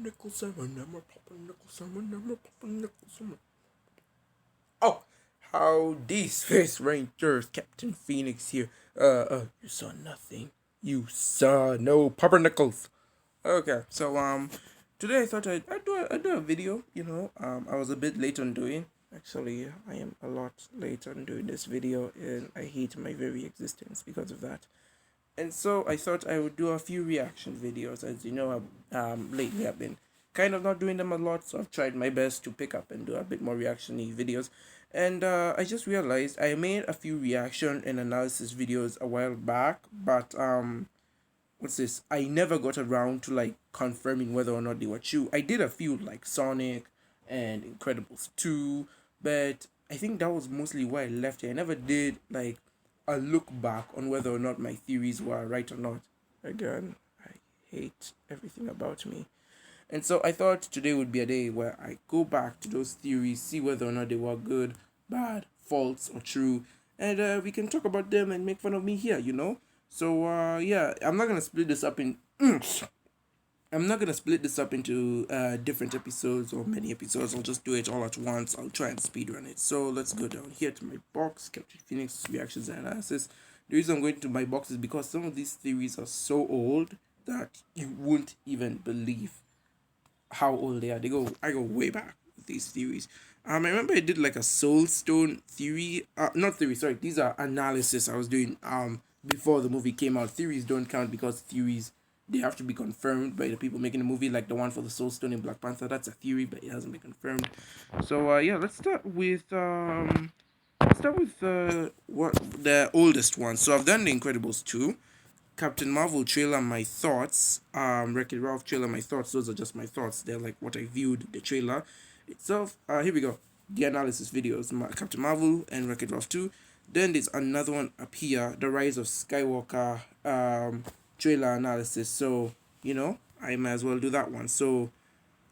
pumpernickel salmon, I'm a pumpernickel salmon, I'm a pumpernickel salmon. Oh, how these Space Rangers, Captain Phoenix here. You saw nothing. You saw no pumpernickels. Okay, so today I thought I'd do a video. I was a bit late on doing. Actually, I am a lot late on doing this video, and I hate my very existence because of that. And so I thought I would do a few reaction videos. As you know, lately I've been kind of not doing them a lot, so I've tried my best to pick up and do a bit more reaction-y videos. And I just realized I made a few reaction and analysis videos a while back, but what's this? I never got around to like confirming whether or not they were true. I did a few like Sonic and Incredibles 2, but I think that was mostly why I left it. I never did like a look back on whether or not my theories were right or not. Again, I hate everything about me. And so I thought today would be a day where I go back to those theories, see whether or not they were good, bad, false, or true, and we can talk about them and make fun of me here. So yeah, I'm not gonna split this up in. I'm not gonna split this up into different episodes or many episodes. I'll just do it all at once. I'll try and speedrun it. So let's go down here to my box, Captain Phoenix reactions and analysis. The reason I'm going to my box is because some of these theories are so old that you won't even believe how old they are. I go way back with these theories. I remember I did like a Soul Stone theory. Not theory. Sorry, these are analysis I was doing before the movie came out. Theories don't count because theories they have to be confirmed by the people making the movie. Like the one for the Soul Stone in Black Panther, that's a theory, but it hasn't been confirmed. So yeah, let's start with what the oldest one. So I've done The Incredibles 2. Captain Marvel trailer, my thoughts. Wreck-It Ralph trailer, my thoughts. Those are just my thoughts. They're like what I viewed the trailer itself. Here we go. The analysis videos. Captain Marvel and Wreck-It Ralph 2. Then there's another one up here. The Rise of Skywalker trailer analysis. So, I might as well do that one. So,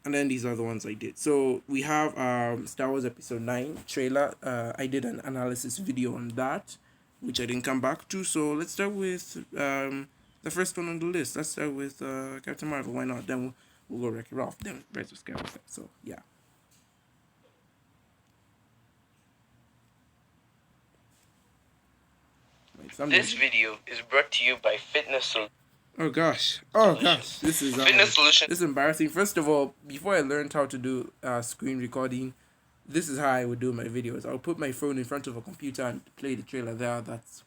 and then these are the ones I did. So we have Star Wars Episode 9 trailer. I did an analysis video on that, which I didn't come back to. So let's start with the first one on the list. Let's start with Captain Marvel. Why not? Then we'll go Wreck-It Ralph. Then Rise of Skywalker. So yeah. This video is brought to you by Fitness Solutions. Oh gosh. This is Fitness Solutions. This is embarrassing. First of all, before I learned how to do screen recording, this is how I would do my videos. I'll put my phone in front of a computer and play the trailer there. That's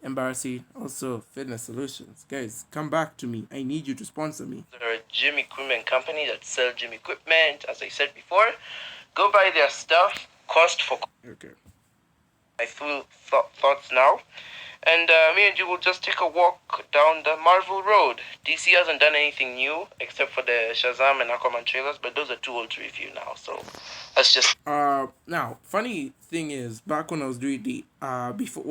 embarrassing. Also, Fitness Solutions. Guys, come back to me. I need you to sponsor me. They're a gym equipment company that sell gym equipment, as I said before. Go buy their stuff. Cost for... Okay. My full thoughts now. And me and you will just take a walk down the Marvel Road. DC hasn't done anything new except for the Shazam and Aquaman trailers, but those are too old to review now. So let's just... Now, funny thing is, back when I was doing the before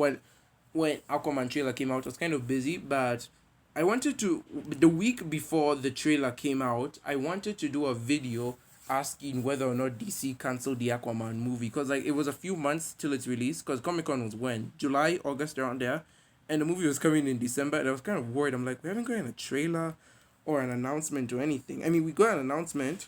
when Aquaman trailer came out, I was kind of busy, but I wanted to the week before the trailer came out, I wanted to do a video asking whether or not DC canceled the Aquaman movie, because like it was a few months till its release, because Comic-Con was when? July, August, around there, and the movie was coming in December, and I was kind of worried. I'm like, we haven't gotten a trailer or an announcement or anything. I mean, we got an announcement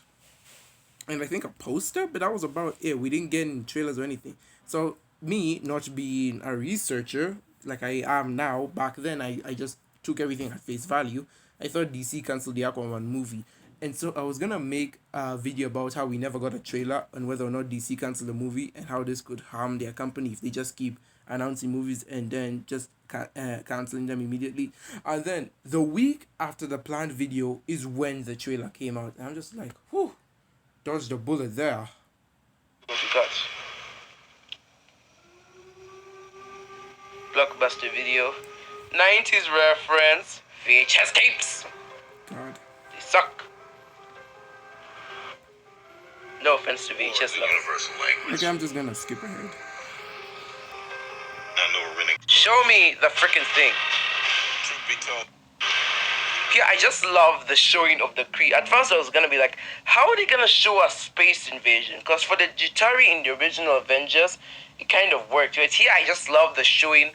and I think a poster, but that was about it. We didn't get any trailers or anything. So me, not being a researcher like I am now, back then I just took everything at face value. I thought DC canceled the Aquaman movie. And so I was gonna make a video about how we never got a trailer and whether or not DC canceled the movie and how this could harm their company if they just keep announcing movies and then just canceling them immediately. And then the week after the planned video is when the trailer came out. And I'm just like, whew, dodged a bullet there. What you got? Blockbuster video. 90s reference. VHS tapes. God. They suck. No offense to VHS lovers. Okay, I'm just gonna skip ahead. Show me the freaking thing. Truth be told. Yeah, I just love the showing of the Kree. At first I was gonna be like, how are they gonna show a space invasion? Because for the Jitari in the original Avengers, it kind of worked. But here I just love the showing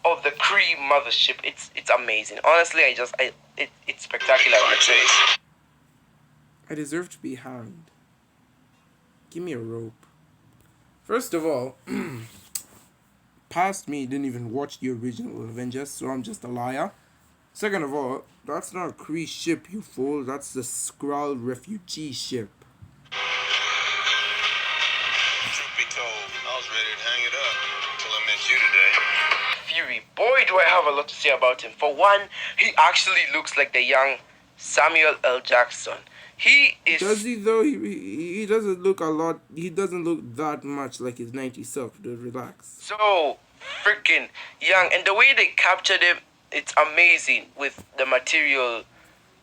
of the Kree mothership. It's amazing. Honestly, it's spectacular on its face. I deserve to be hanged. Give me a rope. First of all, past me didn't even watch the original Avengers, so I'm just a liar. Second of all, that's not a Kree ship, you fool. That's the Skrull refugee ship. Truth be told, I was ready to hang it up until I met you today. Fury, boy, do I have a lot to say about him. For one, he actually looks like the young Samuel L. Jackson. He is. Does he though? He doesn't look a lot. He doesn't look that much like his 90s self. Dude, relax. So freaking young, and the way they captured him, it's amazing with the material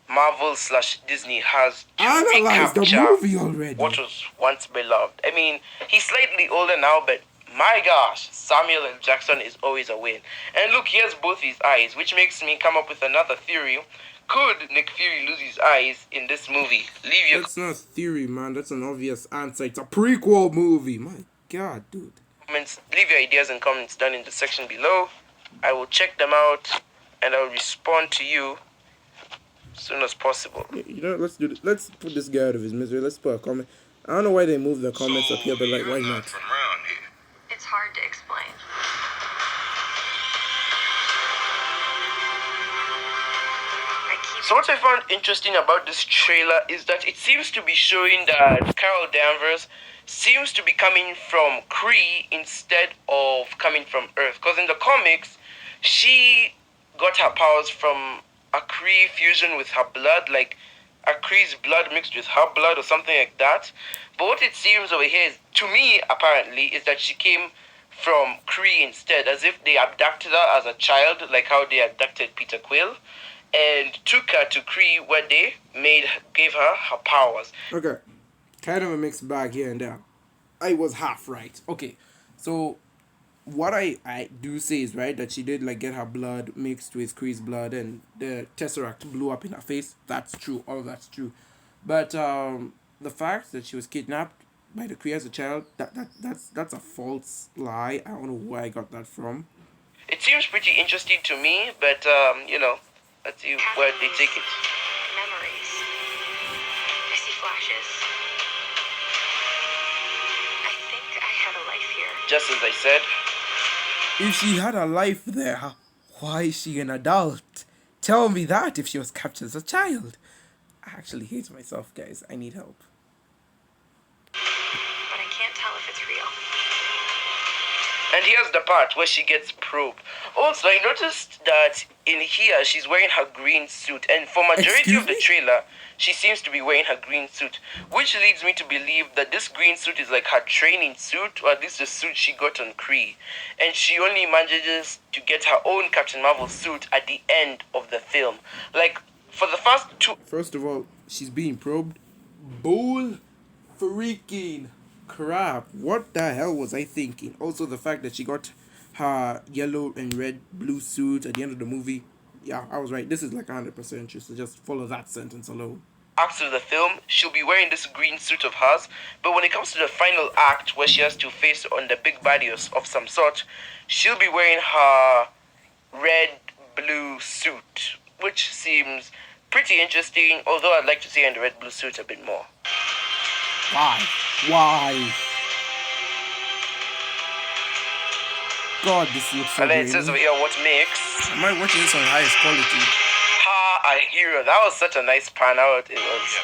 Marvel / Disney has to Analyze the recapture movie already. what was once beloved. I mean, he's slightly older now, but my gosh, Samuel L. Jackson is always a win. And look, he has both his eyes, which makes me come up with another theory. Could Nick Fury lose his eyes in this movie? Leave your That's not theory, man. That's an obvious answer. It's a prequel movie. My God, dude. comments. Leave your ideas and comments down in the section below. I will check them out and I'll respond to you as soon as possible. You know, let's do this. Let's put this guy out of his misery. Let's put a comment. I don't know why they moved the comments up here, but like, why not? From around here. It's hard to explain. So what I found interesting about this trailer is that it seems to be showing that Carol Danvers seems to be coming from Kree instead of coming from Earth. Because in the comics, she got her powers from a Kree fusion with her blood, like a Kree's blood mixed with her blood or something like that. But what it seems over here is, to me apparently, is that she came from Kree instead, as if they abducted her as a child, like how they abducted Peter Quill, and took her to Kree where they gave her her powers. Okay, kind of a mixed bag here and there. I was half right. Okay, so what I do say is right that she did like get her blood mixed with Kree's blood and the Tesseract blew up in her face. That's true. All that's true. But the fact that she was kidnapped by the Kree as a child, that's a false lie. I don't know where I got that from. It seems pretty interesting to me, but let's see where they take it. Memories. I see flashes. I think I had a life here. Just as I said. If she had a life there, why is she an adult? Tell me that if she was captured as a child. I actually hate myself, guys. I need help. But I can't tell if it's real. And here's the part where she gets probed. Also, I noticed that in here she's wearing her green suit, and for majority of the trailer, she seems to be wearing her green suit, which leads me to believe that this green suit is like her training suit, or at least the suit she got on Kree, and she only manages to get her own Captain Marvel suit at the end of the film. Like for the first two. First of all, she's being probed. Bull freaking crap. What the hell was I thinking? Also, the fact that she got her yellow and red blue suit at the end of the movie. Yeah, I was right. This is like 100% true. So just follow that sentence alone. Acts of the film, she'll be wearing this green suit of hers, but when it comes to the final act where she has to face on the big body of some sort, she'll be wearing her red blue suit, which seems pretty interesting, although I'd like to see her in the red blue suit a bit more. Why? Why? God, this looks so And then it grainy. says over here what makes Am I watching this on highest quality? a hero. That was such a nice pan out. It was.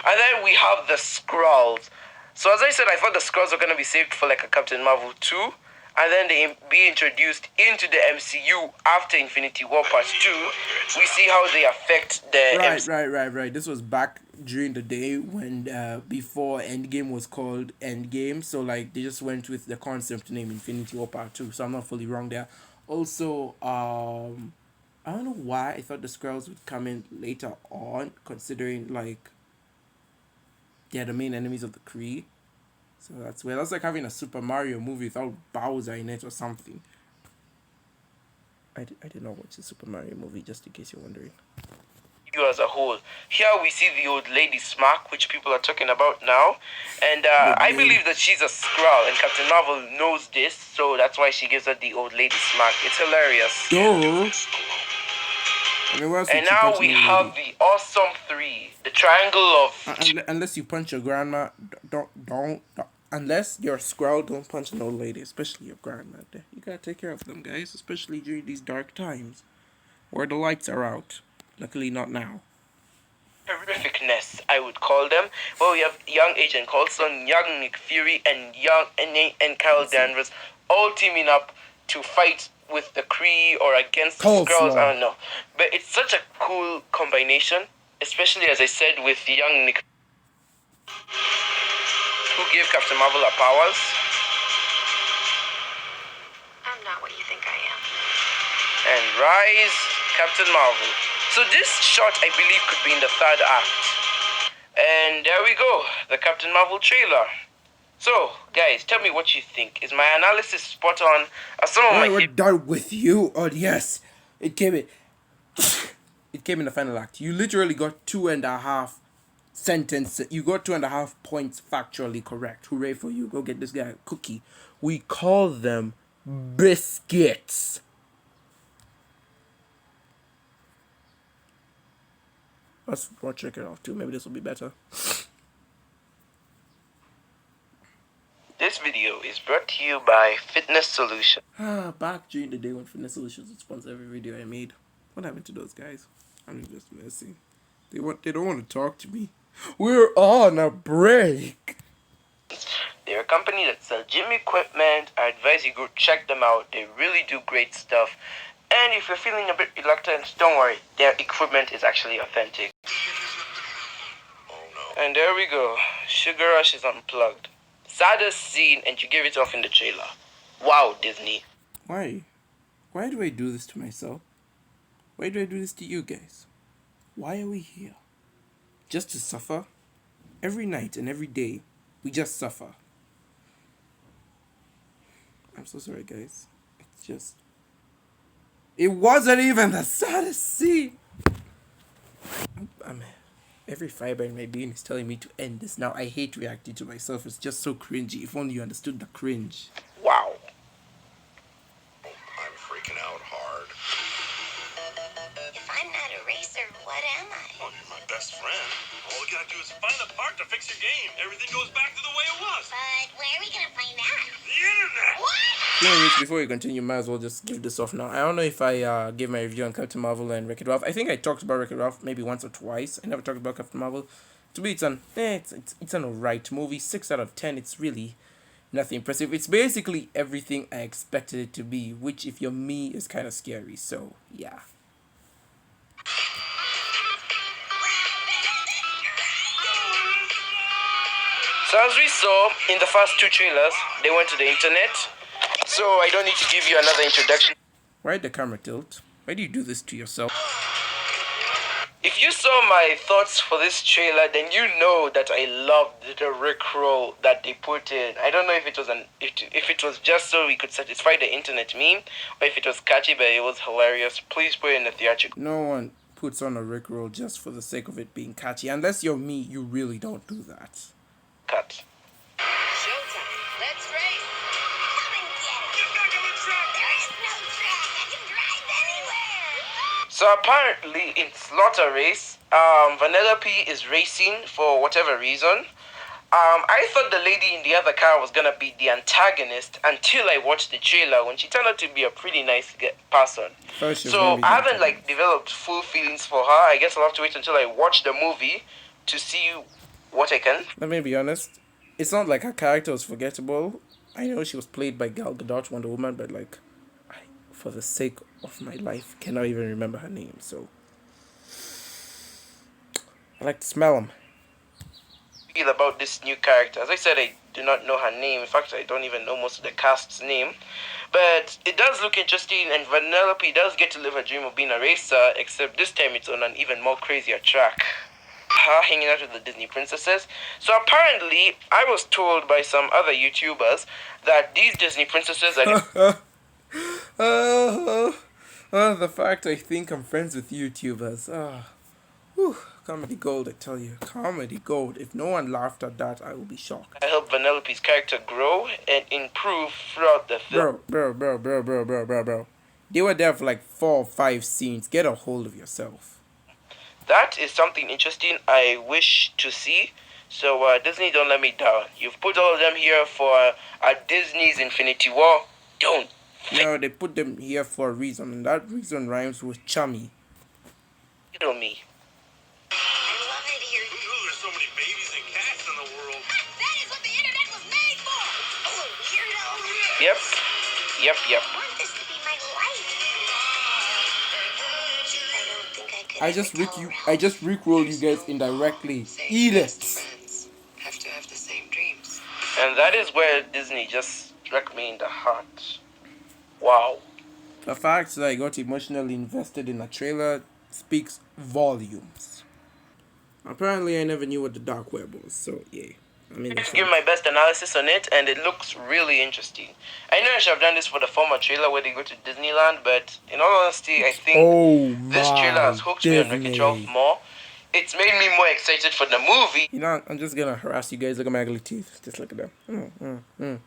And then we have the Skrulls. So as I said, I thought the Skrulls were gonna be saved for like a Captain Marvel 2, and then they be introduced into the MCU after Infinity War Part 2. We see how they affect the Right. This was back during the day when before Endgame was called Endgame. So like they just went with the concept name Infinity War Part 2. So I'm not fully wrong there. Also, I don't know why I thought the Skrulls would come in later on, considering like they're the main enemies of the Kree. So that's weird. That's like having a Super Mario movie without Bowser in it or something. I did not watch the Super Mario movie, just in case you're wondering. you as a whole. Here we see the old lady Smack, which people are talking about now. And I believe that she's a Skrull, and Captain Marvel knows this, so that's why she gives her the old lady Smack. It's hilarious. Duh. I mean, what else And would you now punch we an old have lady? the awesome three, the triangle of Unless you punch your grandma, don't. Unless you're a squirrel, don't punch an old lady, especially your grandma. You gotta take care of them, guys, especially during these dark times where the lights are out. Luckily, not now. terrificness, I would call them. Well, we have young Agent Coulson, young Nick Fury, and and Carol Danvers all teaming up to fight with the Kree or against the Skrulls. I don't know, but it's such a cool combination, especially as I said with young Nick, who gave Captain Marvel her powers. I'm not what you think I am. And Rise, Captain Marvel. So this shot, I believe, could be in the third act. And there we go, the Captain Marvel trailer. So, guys, tell me what you think. Is my analysis spot on? Are some of Alright, my we're done with you. Oh yes, it came in. It came in the final act. You literally got 2.5 sentences. You got 2.5 points factually correct. Hooray for you! Go get this guy a cookie. We call them biscuits. Let's check it off too. Maybe this will be better. This video is brought to you by Fitness Solution. Back during the day when Fitness Solutions would sponsor every video I made. What happened to those guys? I'm just messing. They don't want to talk to me. We're on a break. They're a company that sells gym equipment. I advise you go check them out. They really do great stuff. And if you're feeling a bit reluctant, don't worry. Their equipment is actually authentic. And there we go. Sugar Rush is unplugged. Saddest scene, and you gave it off in the trailer. Wow, Disney. Why? Why do I do this to myself? Why do I do this to you guys? Why are we here? Just to suffer? Every night and every day, we just suffer. I'm so sorry, guys. It's just... It wasn't even the saddest scene! Every fiber in my being is telling me to end this now. I hate reacting to myself. It's just so cringy. If only you understood the cringe. Wow. I'm freaking out hard. If I'm not a racer, what am I? Oh, you're my best friend. All we gotta do is find a part to fix your game. Everything goes back to the way it was. But where are we gonna find that? The internet! What? Anyways, before we continue, might as well just give this off now. I don't know if I gave my review on Captain Marvel and Wreck-It Ralph. I think I talked about Wreck-It Ralph maybe once or twice. I never talked about Captain Marvel. To me, it's an alright movie. 6 out of 10. It's really nothing impressive. It's basically everything I expected it to be, which, if you're me, is kind of scary. So yeah. So as we saw in the first two trailers, they went to the internet. So I don't need to give you another introduction. Why the camera tilt? Why do you do this to yourself? If you saw my thoughts for this trailer, then you know that I loved the rickroll that they put in. I don't know if it was if it was just so we could satisfy the internet meme, or if it was catchy, but it was hilarious. Please put it in the theatrical No one puts on a rickroll just for the sake of it being catchy. Unless you're me, you really don't do that. cut. Showtime. Let's race. Come and get it. Get back on the track! There is no track. I can drive anywhere. So apparently in Slaughter Race, Vanellope is racing for whatever reason. I thought the lady in the other car was gonna be the antagonist until I watched the trailer when she turned out to be a pretty nice person. First, she was So gonna be the I haven't antagonist. developed full feelings for her. I guess I'll have to wait until I watch the movie to see what I can. Let me be honest. It's not like her character was forgettable. I know she was played by Gal Gadot, Wonder Woman, but like, for the sake of my life, cannot even remember her name. So I like to smell them. Feel about this new character. As I said, I do not know her name. In fact, I don't even know most of the cast's name. But it does look interesting, and Vanellope does get to live her dream of being a racer, except this time it's on an even more crazier track. Her hanging out with the Disney princesses. So apparently, I was told by some other YouTubers that these Disney princesses are... The fact I think I'm friends with YouTubers. Comedy gold, I tell you. Comedy gold. If no one laughed at that, I will be shocked. I help Vanellope's character grow and improve throughout the film. Bro. They were there for like 4 or 5 scenes. Get a hold of yourself. That is something interesting I wish to see. So Disney, don't let me down. You've put all of them here for Disney's Infinity War. Don't No, they put them here for a reason, and that reason rhymes with chummy. fiddle me. I love it here. Who knew there's so many babies and cats in the world? That is what the internet was made for. Oh, weirdo. Yep. I want this to be my life. I don't think I could. I just rickrolled you guys indirectly. Eat it. Friends have to have the same dreams. And that is where Disney just struck me in the heart. Wow. The fact that I got emotionally invested in a trailer speaks volumes. Apparently, I never knew what the dark web was, so yeah. I mean, I just give my best analysis on it, and it looks really interesting. I know I should have done this for the former trailer where they go to Disneyland, but in all honesty, I think this trailer has hooked me on Wreck-It Ralph more. It's made me more excited for the movie. You know, I'm just gonna harass you guys. Look at my ugly teeth. Just look at them.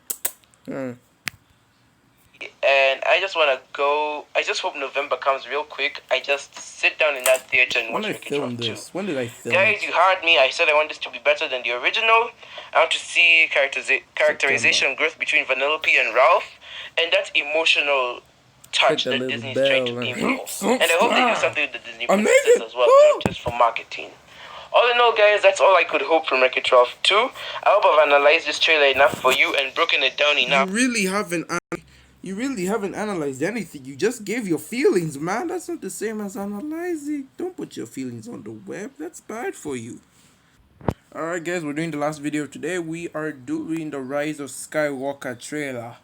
And I just want to go. I just hope November comes real quick. I just sit down in that theater and When watch I Wreck-It Ralph filmed 2. this, when did I film Guys, it? you heard me. I said I want this to be better than the original. I want to see characterization growth between Vanellope and Ralph, and that emotional touch Hit the that little Disney's trying to bell give and- you. And I hope they do something with the Disney Amazing! princesses as well, Woo! not just for marketing. All in all, guys, that's all I could hope from Wreck-It Ralph 2. I hope I've analyzed this trailer enough for you and broken it down enough. You really haven't analyzed anything. You just gave your feelings, man. That's not the same as analyzing. Don't put your feelings on the web. That's bad for you. Alright guys, we're doing the last video today. We are doing the Rise of Skywalker trailer.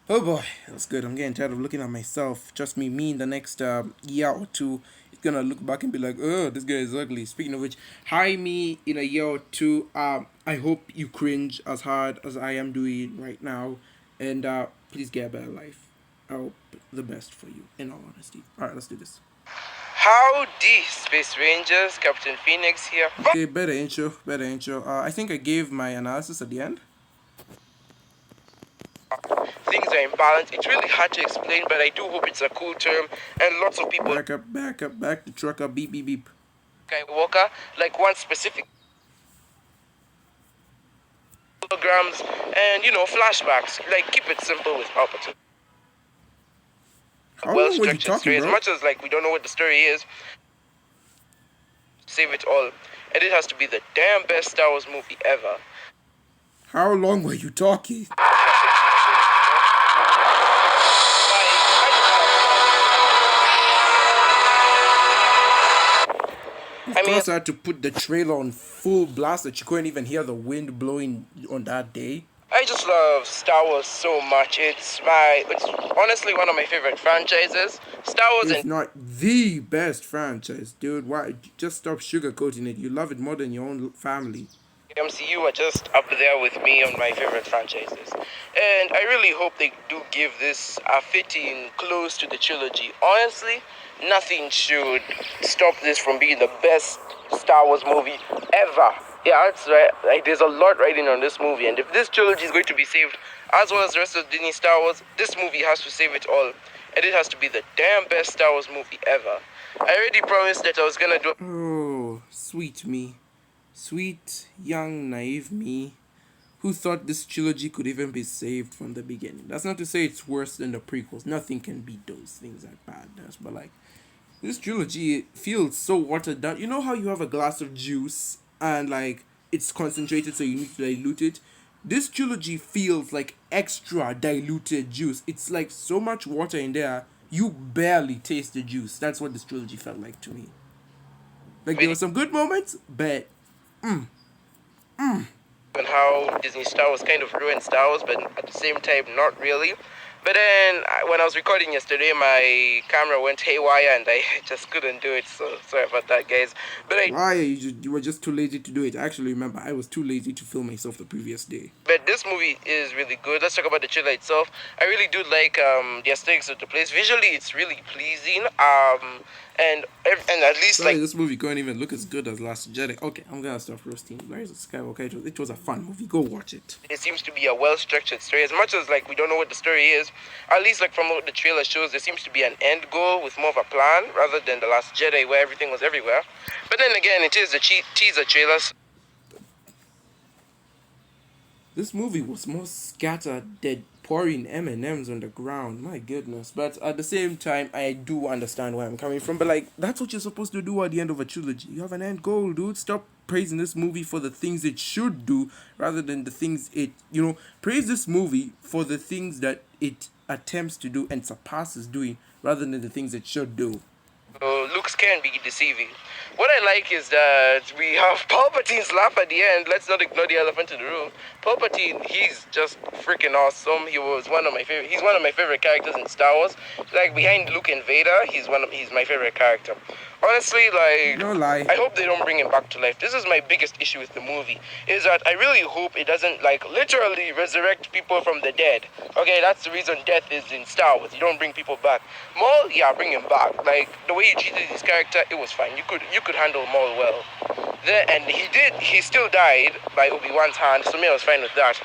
Oh boy, that's good. I'm getting tired of looking at myself. Trust me, in the next year or two, it's gonna look back and be like, oh, this guy is ugly. Speaking of which, hi me in a year or two. I hope you cringe as hard as I am doing right now. And please get a better life. I hope the best for you, in all honesty. Alright, let's do this. Howdy, Space Rangers, Captain Phoenix here. Okay, better intro. I think I gave my analysis at the end. Things are imbalanced. It's really hard to explain, but I do hope it's a cool term, and lots of people Back the truck up, beep, beep, beep. Skywalker, like one specific holograms and flashbacks. Like, keep it simple with Palpatine. How Well long were you structured story. talking, As bro? much as like we don't know what the story is, save it all, and it has to be the damn best Star Wars movie ever. How long were you talking? Of course, I had to put the trailer on full blast that you couldn't even hear the wind blowing on that day. I just love Star Wars so much. It's honestly one of my favorite franchises. Star Wars It's and not the best franchise, dude. Why? Just stop sugarcoating it. You love it more than your own family. MCU are just up there with me on my favorite franchises. And I really hope they do give this a fitting close to the trilogy. Honestly, nothing should stop this from being the best Star Wars movie ever. Yeah, that's right. Like, there's a lot riding on this movie, and if this trilogy is going to be saved, as well as the rest of Disney Star Wars, this movie has to save it all. And it has to be the damn best Star Wars movie ever. I already promised that I was gonna do. Oh, sweet me. Sweet, young, naive me, who thought this trilogy could even be saved from the beginning. That's not to say it's worse than the prequels. Nothing can beat those things at badness. But like, this trilogy feels so watered down. You know how you have a glass of juice and like it's concentrated so you need to dilute it? This trilogy feels like extra diluted juice. It's like so much water in there, you barely taste the juice. That's what this trilogy felt like to me. Like, there were some good moments, but And how Disney Star Wars kind of ruined StarArs, but at the same time, not really. But then, when I was recording yesterday, my camera went haywire and I just couldn't do it, so sorry about that, guys. But why? You were just too lazy to do it. I actually remember I was too lazy to film myself the previous day. But this movie is really good. Let's talk about the trailer itself. I really do like the aesthetics of the place. Visually, it's really pleasing. And at least Sorry, like this movie can't even look as good as Last Jedi. Okay, I'm gonna stop roasting. Rise of Skywalker. It was a fun movie. Go watch it. it seems to be a well-structured story. As much as like we don't know what the story is, At least like from what the trailer shows, there seems to be an end goal with more of a plan rather than The Last Jedi where everything was everywhere. But then again, it is a teaser trailer. This movie was more scattered than pouring M&Ms on the ground. My goodness. But at the same time, I do understand where I'm coming from. But like, that's what you're supposed to do at the end of a trilogy. You have an end goal, dude. Stop praising this movie for the things it should do rather than the things it, praise this movie for the things that it attempts to do and surpasses doing rather than the things it should do. Looks can be deceiving. What I like is that we have Palpatine's laugh at the end. Let's not ignore the elephant in the room. Palpatine, he's just freaking awesome. He's one of my favorite characters in Star Wars. Like behind Luke and Vader, he's my favorite character. Honestly, like, No lie. I hope they don't bring him back to life. This is my biggest issue with the movie, is that I really hope it doesn't, like, literally resurrect people from the dead. Okay, that's the reason death is in Star Wars. You don't bring people back. Maul, yeah, bring him back. Like, the way you treated his character, it was fine. You could handle Maul well. And he still died by Obi-Wan's hand, so me, I was fine with that.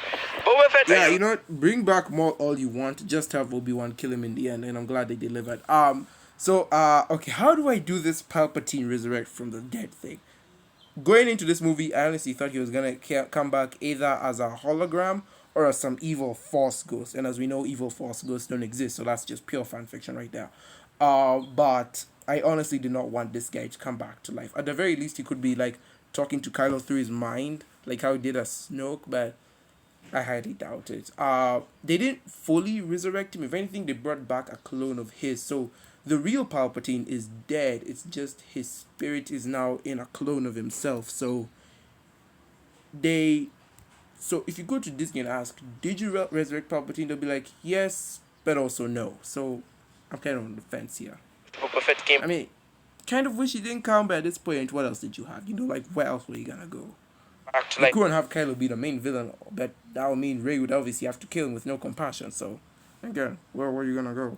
Boba Fett, Yeah, you know what? Bring back Maul all you want. Just have Obi-Wan kill him in the end, and I'm glad they delivered. Okay, how do I do this Palpatine resurrect from the dead thing? Going into this movie, I honestly thought he was gonna come back either as a hologram or as some evil Force ghost. And as we know, evil Force ghosts don't exist, so that's just pure fan fiction right there. But I honestly did not want this guy to come back to life. At the very least, he could be like talking to Kylo through his mind, like how he did as Snoke, but I highly doubt it. They didn't fully resurrect him. If anything, they brought back a clone of his. So the real Palpatine is dead. It's just his spirit is now in a clone of himself. So if you go to Disney and ask, did you resurrect Palpatine? They'll be like, yes, but also no. So I'm kind of on the fence here. Boba Fett came I mean, kind of wish he didn't come, but at this point, what else did you have? Like, where else were you gonna go? back to You like. couldn't have Kylo be the main villain, but that would mean Rey would obviously have to kill him with no compassion. So, again, where were you gonna go?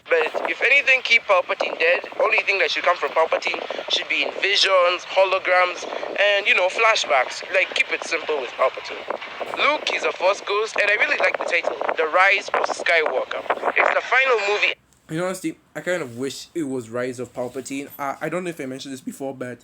But if anything, keep Palpatine dead. Only thing that should come from Palpatine should be in visions, holograms, and flashbacks. Like, keep it simple with Palpatine. Luke is a Force ghost, and I really like the title, The Rise of Skywalker. It's the final movie. Honestly, I kind of wish it was Rise of Palpatine. I don't know if I mentioned this before, but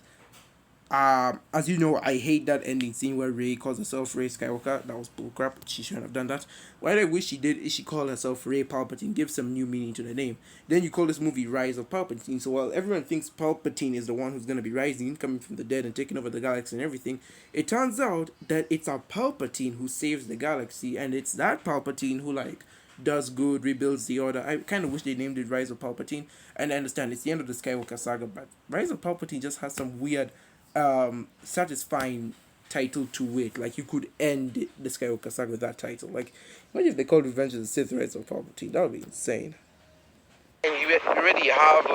as you know, I hate that ending scene where Rey calls herself Rey Skywalker. That was bullcrap. She shouldn't have done that. What I wish she did is she called herself Rey Palpatine, give some new meaning to the name. Then you call this movie Rise of Palpatine. So while everyone thinks Palpatine is the one who's going to be rising, coming from the dead and taking over the galaxy and everything, it turns out that it's a Palpatine who saves the galaxy, and it's that Palpatine who does good, rebuilds the order. I kind of wish they named it Rise of Palpatine. And I understand it's the end of the Skywalker saga, but Rise of Palpatine just has some weird satisfying title to it. Like, you could end the Skywalker saga with that title. Like, imagine if they called Revenge of the Sith Rise of Palpatine. That would be insane. And you already have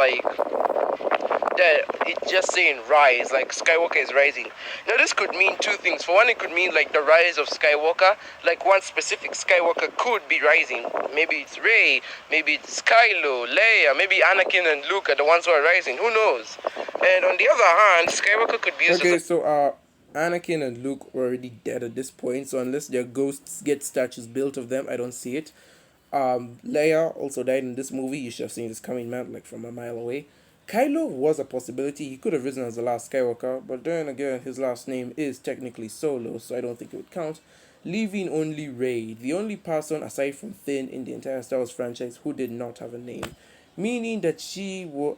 that it's just saying rise, like Skywalker is rising. Now this could mean two things. For one, it could mean like the rise of Skywalker, like one specific Skywalker could be rising. Maybe it's Rey, maybe it's Kylo, Leia, maybe Anakin and Luke are the ones who are rising. Who knows? And on the other hand, Skywalker could be used Okay, as so Anakin and Luke were already dead at this point, so unless their ghosts get statues built of them, I don't see it. Leia also died in this movie. You should have seen this coming, man, like from a mile away. Kylo was a possibility. He could have risen as the last Skywalker, but then again, his last name is technically Solo, so I don't think it would count. Leaving only Rey, the only person aside from Finn in the entire Star Wars franchise who did not have a name. Meaning that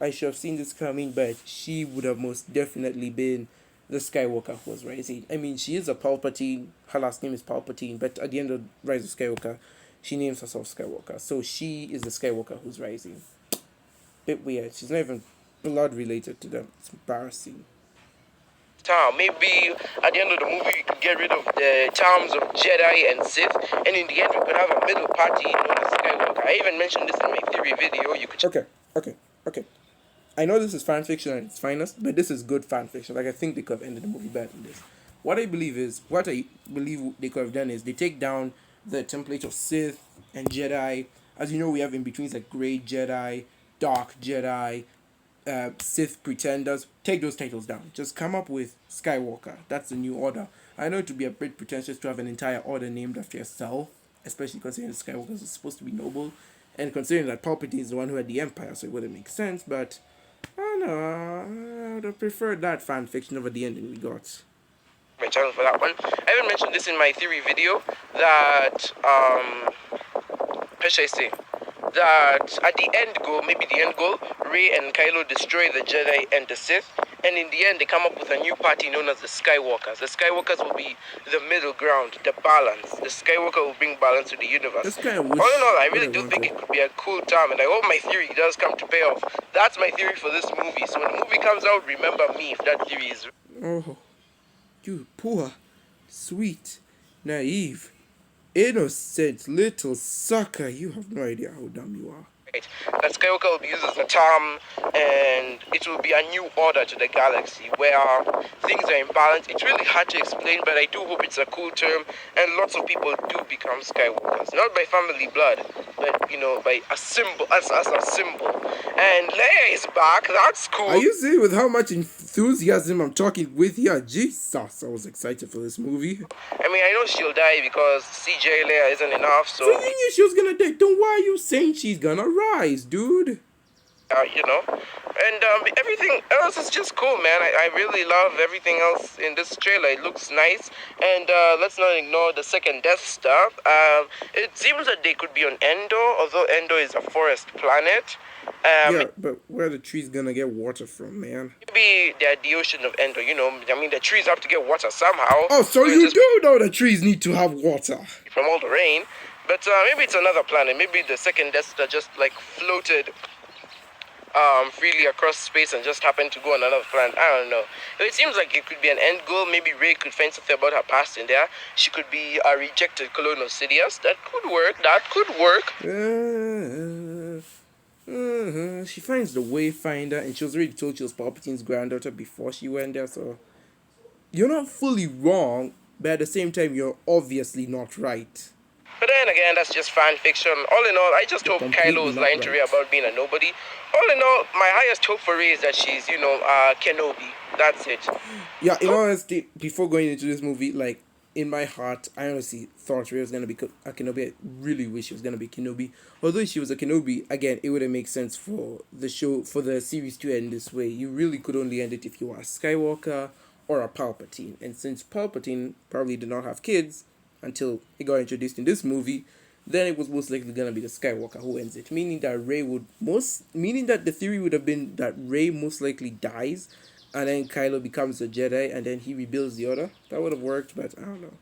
I should have seen this coming, but she would have most definitely been the Skywalker who was rising. I mean, she is a Palpatine. Her last name is Palpatine, but at the end of Rise of Skywalker, she names herself Skywalker. So she is the Skywalker who's rising. Bit weird. She's not even blood related to them. It's embarrassing. Tom. Maybe at the end of the movie we could get rid of the charms of Jedi and Sith, and in the end we could have a middle party known as Skywalker. I even mentioned this in my theory video. You could check. Okay. I know this is fan fiction at its finest, but this is good fan fiction. Like, I think they could have ended the movie better than this. What I believe they could have done is they take down the template of Sith and Jedi. As you know, we have in betweens like Grey Jedi, Dark Jedi, Sith pretenders. Take those titles down. Just come up with Skywalker. That's the new order. I know it would be a bit pretentious to have an entire order named after yourself, especially considering Skywalker is supposed to be noble, and considering that Palpatine is the one who had the Empire, so it wouldn't make sense. But I don't know. I would have preferred that fan fiction over the ending we got. My channel for that one. I even mentioned this in my theory video that how should I say? That at the end goal, maybe the end goal, Rey and Kylo destroy the Jedi and the Sith, and in the end they come up with a new party known as the Skywalkers. The Skywalkers will be the middle ground, the balance. The Skywalker will bring balance to the universe. That's kind of All in all, I really do think it could be a cool time, and I hope my theory does come to pay off. That's my theory for this movie. So when the movie comes out, remember me if that theory is. Oh, you poor, sweet, naive, innocent little sucker. You have no idea how dumb you are. Right. That Skywalker will be used as a term, and it will be a new order to the galaxy where things are in balance. It's really hard to explain, but I do hope it's a cool term, and lots of people do become Skywalkers. Not by family blood, but, you know, by a symbol, as a symbol. And Leia is back, that's cool. Are you seeing with how much enthusiasm I'm talking with here? Jesus, I was excited for this movie. I mean, I know she'll die because CJ Leia isn't enough, So you knew she was gonna die. Then why are you saying she's gonna rise, dude? you know, and everything else is just cool, man. I really love everything else in this trailer. It looks nice, and let's not ignore the second Death Star. It seems that they could be on Endor, although Endor is a forest planet. Yeah, but where are the trees gonna get water from, man? Maybe they're the ocean of Endor, you know. I mean, the trees have to get water somehow. Oh, so you do know the trees need to have water. From all the rain. But maybe it's another planet. Maybe the second Death Star just like floated freely across space and just happened to go on another planet. I don't know. It seems like it could be an end goal. Maybe Rey could find something about her past in there. She could be a rejected clone of Sidious. That could work. That could work. She finds the Wayfinder, and she was already told she was Palpatine's granddaughter before she went there, so you're not fully wrong, but at the same time, you're obviously not right. But then again, that's just fan fiction. All in all, I just hope Kylo is lying to Rey about being a nobody. All in all, my highest hope for Rey is that she's, you know, Kenobi. That's it. Yeah, in honesty, before going into this movie, like, in my heart, I honestly thought Rey was going to be a Kenobi. I really wish she was going to be Kenobi. Although she was a Kenobi, again, it wouldn't make sense for the show, for the series to end this way. You really could only end it if you were a Skywalker or a Palpatine. And since Palpatine probably did not have kids until he got introduced in this movie, then it was most likely going to be the Skywalker who ends it. Meaning that the theory would have been that Rey most likely dies, and then Kylo becomes a Jedi, and then he rebuilds the Order. That would have worked, but I don't know.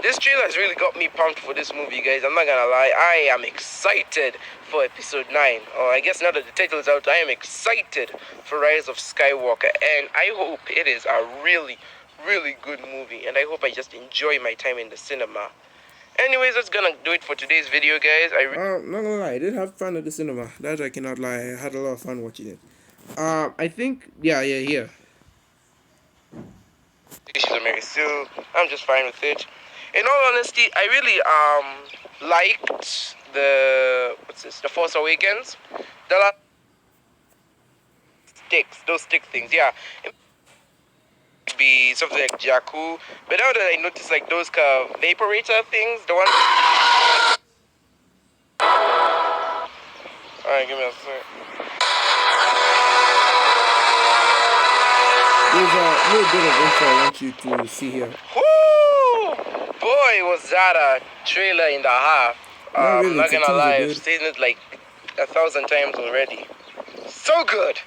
This trailer has really got me pumped for this movie, guys. I'm not gonna lie. I am excited for episode 9. Or I guess now that the title is out, I am excited for Rise of Skywalker. And I hope it is a really, really good movie. And I hope I just enjoy my time in the cinema. Anyways, that's gonna do it for today's video, guys. Not gonna lie, I did have fun at the cinema. That I cannot lie. I had a lot of fun watching it. I think, yeah. She's a Mary Sue. I'm just fine with it. In all honesty, I really liked the Force Awakens. The last those stick things, yeah. It might be something like Jakku, but now that I notice like those kind of vaporator things, the one. Alright, give me a sec. There's a little bit of info I want you to see here. Woo! Boy, was that a trailer in the half. I'm not gonna lie, I've seen it like 1,000 times already. So good!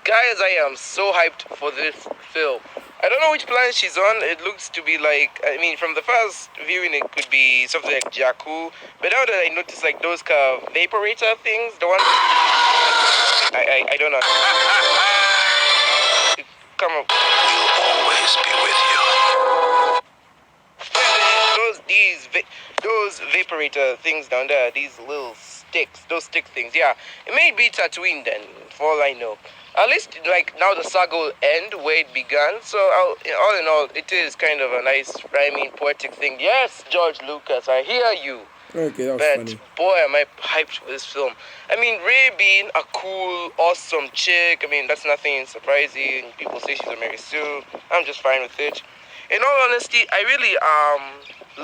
Guys, I am so hyped for this film. I don't know which planet she's on. It looks to be like, I mean, from the first viewing, it could be something like Jakku. But now that I notice like those kind of vaporator things, the one. I don't know. Come on. We'll always be with you. Those vaporator things down there, these little sticks, those stick things, yeah. It may be Tatooine then, for all I know. At least, like, now the saga will end where it began. So, all in all, it is kind of a nice, rhyming, poetic thing. Yes, George Lucas, I hear you. Okay, that was But funny. boy, am I hyped for this film. I mean, Ray being a cool, awesome chick, I mean, that's nothing surprising. People say she's a Mary Sue. I'm just fine with it. In all honesty, I really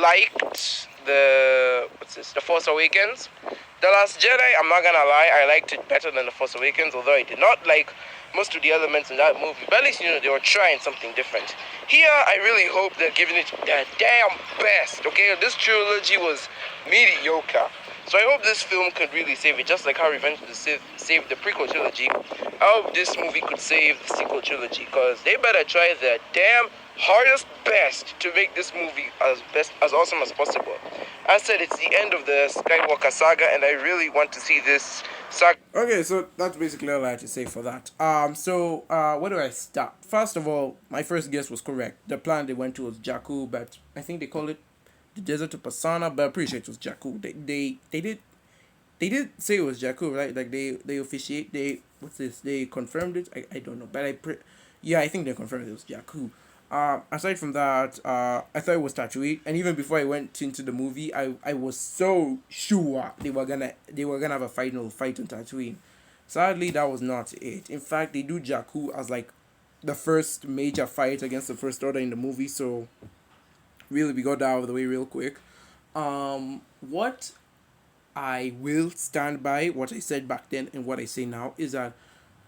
liked The Force Awakens. The Last Jedi, I'm not gonna lie, I liked it better than The Force Awakens, although I did not like most of the elements in that movie. But at least, they were trying something different. Here, I really hope they're giving it their damn best, okay? This trilogy was mediocre. So I hope this film could really save it, just like how Revenge of the Sith saved the prequel trilogy. I hope this movie could save the sequel trilogy, because they better try their damn hardest best to make this movie as awesome as possible. I said it's the end of the Skywalker saga, and I really want to see this saga. Okay, so that's basically all I had to say for that. Where do I start? First of all, my first guess was correct. The planet they went to was Jakku, but I think they call it the desert of Pasana, but I'm pretty sure it was Jakku. They did say it was Jakku, right? Like they confirmed it. I don't know, but yeah, I think they confirmed it was Jakku. Aside from that, I thought it was Tatooine, and even before I went into the movie, I was so sure they were gonna have a final fight on Tatooine. Sadly, that was not it. In fact, they do Jakku as like the first major fight against the First Order in the movie, so really we got that out of the way real quick. What I will stand by what I said back then and what I say now is that,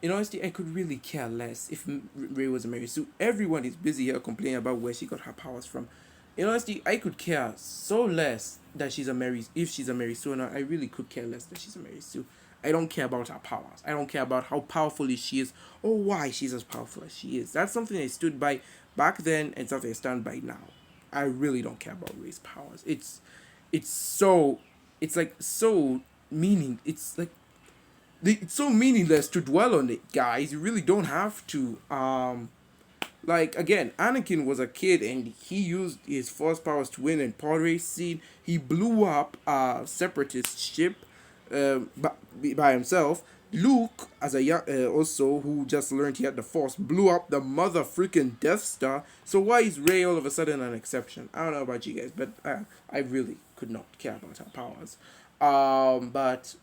in honesty, I could really care less if Ray was a Mary Sue. Everyone is busy here complaining about where she got her powers from. In honesty, I could care so less that she's a Mary. If she's a Mary Sue or not, I really could care less that she's a Mary Sue. I don't care about her powers. I don't care about how powerful she is or why she's as powerful as she is. That's something I stood by back then and something I stand by now. I really don't care about Ray's powers. It's so it's like so it's like it's so meaningless to dwell on it, guys. You really don't have to. Like again, Anakin was a kid and he used his force powers to win in pod race scene. He blew up a separatist ship, by himself. Luke, as a young, also who just learned he had the force, blew up the mother freaking Death Star. So why is Rey all of a sudden an exception? I don't know about you guys, but I really could not care about her powers. But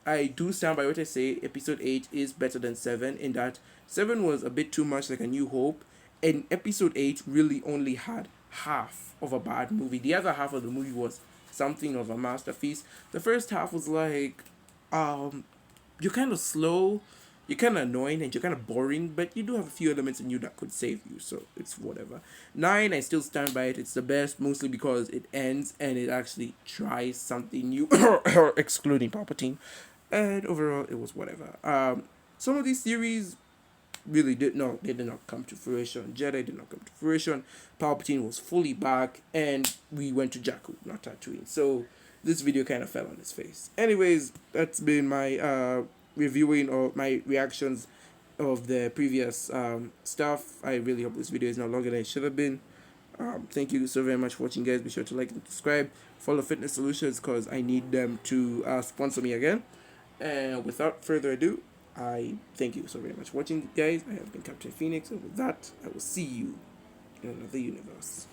I do stand by what I say. Episode 8 is better than 7 in that 7 was a bit too much like A New Hope, and Episode 8 really only had half of a bad movie. The other half of the movie was something of a masterpiece. The first half was like, you're kind of slow, you're kind of annoying, and you're kind of boring, but you do have a few elements in you that could save you, so it's whatever. 9, I still stand by it. It's the best, mostly because it ends and it actually tries something new, excluding Palpatine. And overall, it was whatever. Some of these theories really they did not come to fruition. Jedi did not come to fruition. Palpatine was fully back, and we went to Jakku, not Tatooine. So this video kind of fell on his face. Anyways, that's been my reviewing or my reactions of the previous stuff. I really hope this video is not longer than it should have been. Thank you so very much for watching, guys. Be sure to like and subscribe. Follow Fitness Solutions because I need them to sponsor me again. And without further ado, I thank you so very much for watching, guys. I have been Captain Phoenix, and with that, I will see you in another universe.